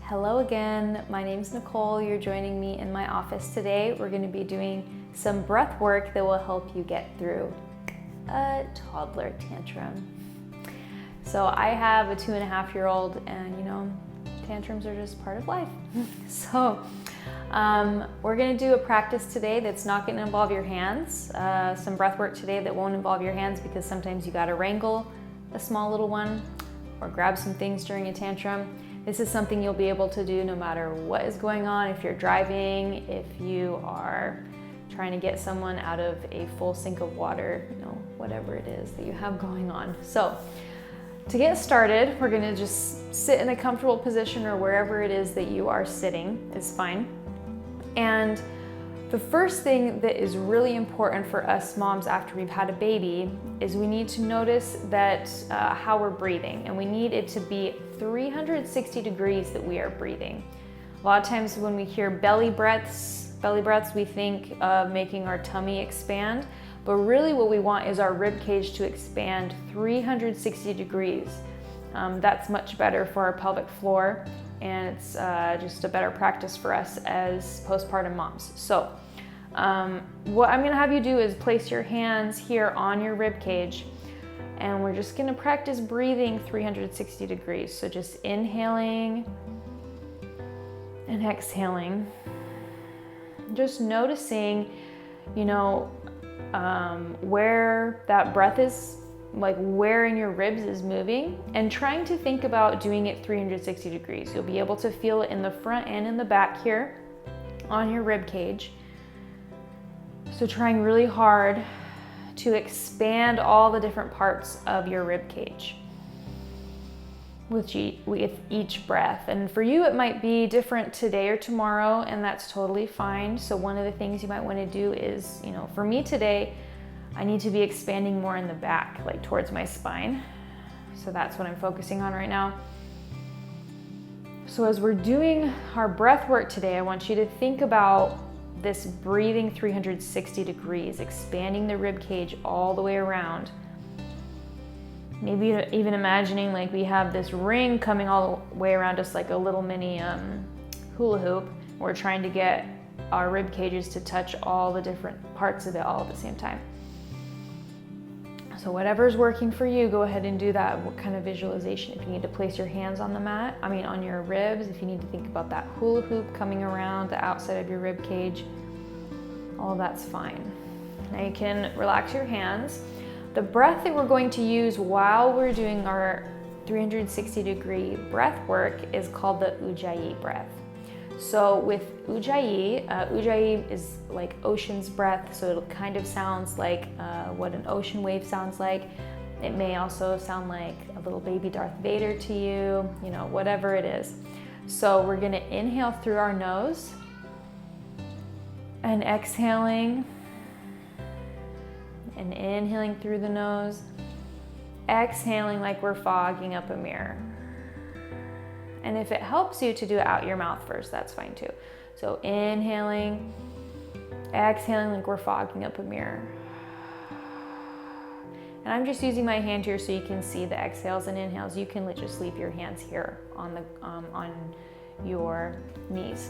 Hello again, my name's Nicole. You're joining me in my office today. We're going to be doing some breath work that will help you get through a toddler tantrum. So I have a 2.5-year-old and tantrums are just part of life. So we're going to do a practice today that's not going to involve your hands. Some breath work today that won't involve your hands because sometimes you got to wrangle a small little one or grab some things during a tantrum. This is something you'll be able to do no matter what is going on. If you're driving, if you are trying to get someone out of a full sink of water, whatever it is that you have going on. So to get started, we're gonna just sit in a comfortable position or wherever it is that you are sitting is fine. And the first thing that is really important for us moms after we've had a baby is we need to notice that how we're breathing, and we need it to be 360 degrees that we are breathing. A lot of times when we hear belly breaths, we think of making our tummy expand, but really what we want is our rib cage to expand 360 degrees. That's much better for our pelvic floor, and it's just a better practice for us as postpartum moms. So what I'm gonna have you do is place your hands here on your rib cage, and we're just gonna practice breathing 360 degrees. So just inhaling and exhaling. Just noticing, where that breath is, like where in your ribs is moving, and trying to think about doing it 360 degrees. You'll be able to feel it in the front and in the back here on your rib cage. So trying really hard to expand all the different parts of your rib cage with each breath. And for you, it might be different today or tomorrow, and that's totally fine. So one of the things you might want to do is, for me today, I need to be expanding more in the back, like towards my spine. So that's what I'm focusing on right now. So as we're doing our breath work today, I want you to think about this breathing 360 degrees, expanding the rib cage all the way around. Maybe even imagining like we have this ring coming all the way around us, like a little mini hula hoop. We're trying to get our rib cages to touch all the different parts of it all at the same time. So whatever's working for you, go ahead and do that. What kind of visualization? If you need to place your hands on on your ribs, if you need to think about that hula hoop coming around the outside of your rib cage, all that's fine. Now you can relax your hands. The breath that we're going to use while we're doing our 360 degree breath work is called the Ujjayi breath. So with Ujjayi is like ocean's breath, so it kind of sounds like what an ocean wave sounds like. It may also sound like a little baby Darth Vader to you, whatever it is. So we're gonna inhale through our nose and exhaling, and inhaling through the nose, exhaling like we're fogging up a mirror. And if it helps you to do it out your mouth first, that's fine too. So inhaling, exhaling like we're fogging up a mirror. And I'm just using my hand here so you can see the exhales and inhales. You can just leave your hands here on your knees.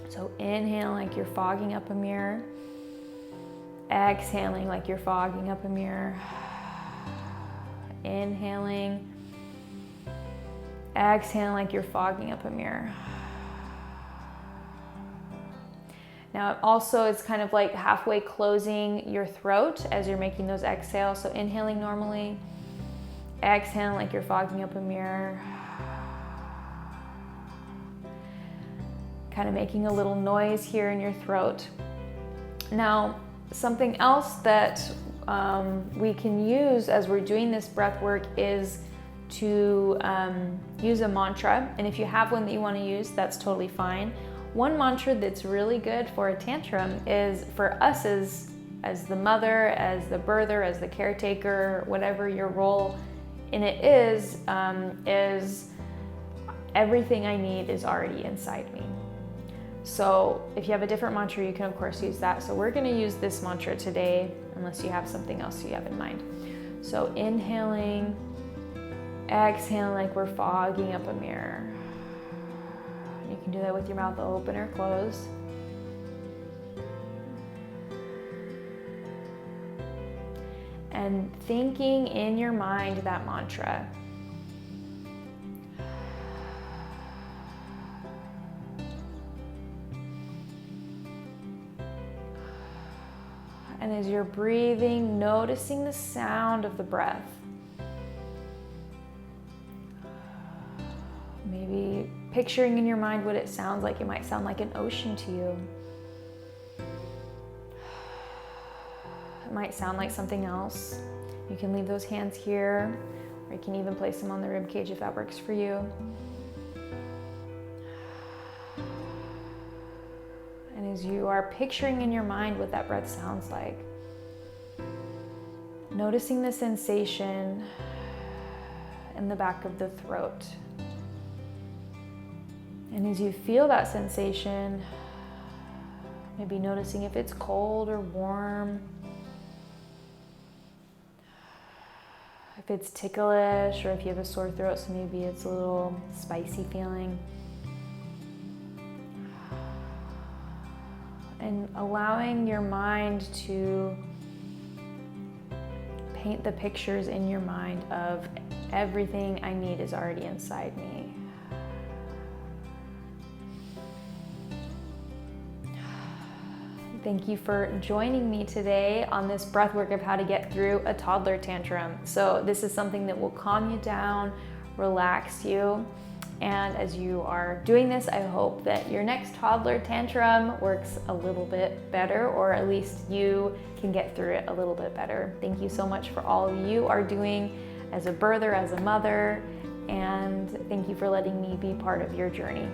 So inhale like you're fogging up a mirror. Exhaling like you're fogging up a mirror. Inhaling. Exhaling like you're fogging up a mirror. Now also it's kind of like halfway closing your throat as you're making those exhales. So inhaling normally, exhaling like you're fogging up a mirror. Kind of making a little noise here in your throat. Now, something else that we can use as we're doing this breath work is to use a mantra. And if you have one that you want to use, that's totally fine. One mantra that's really good for a tantrum is for us as the mother, as the birther, as the caretaker, whatever your role in it is everything I need is already inside me. So if you have a different mantra, you can of course use that. So we're going to use this mantra today, unless you have something else you have in mind. So inhaling, exhaling like we're fogging up a mirror. can do that with your mouth open or closed. And thinking in your mind that mantra. And as you're breathing, noticing the sound of the breath. Maybe picturing in your mind what it sounds like. It might sound like an ocean to you. It might sound like something else. You can leave those hands here, or you can even place them on the rib cage if that works for you. And as you are picturing in your mind what that breath sounds like, noticing the sensation in the back of the throat. And as you feel that sensation, maybe noticing if it's cold or warm, if it's ticklish, or if you have a sore throat, so maybe it's a little spicy feeling. And allowing your mind to paint the pictures in your mind of everything I need is already inside me. Thank you for joining me today on this breath work of how to get through a toddler tantrum. So this is something that will calm you down, relax you. And as you are doing this, I hope that your next toddler tantrum works a little bit better, or at least you can get through it a little bit better. Thank you so much for all you are doing as a birther, as a mother, and thank you for letting me be part of your journey.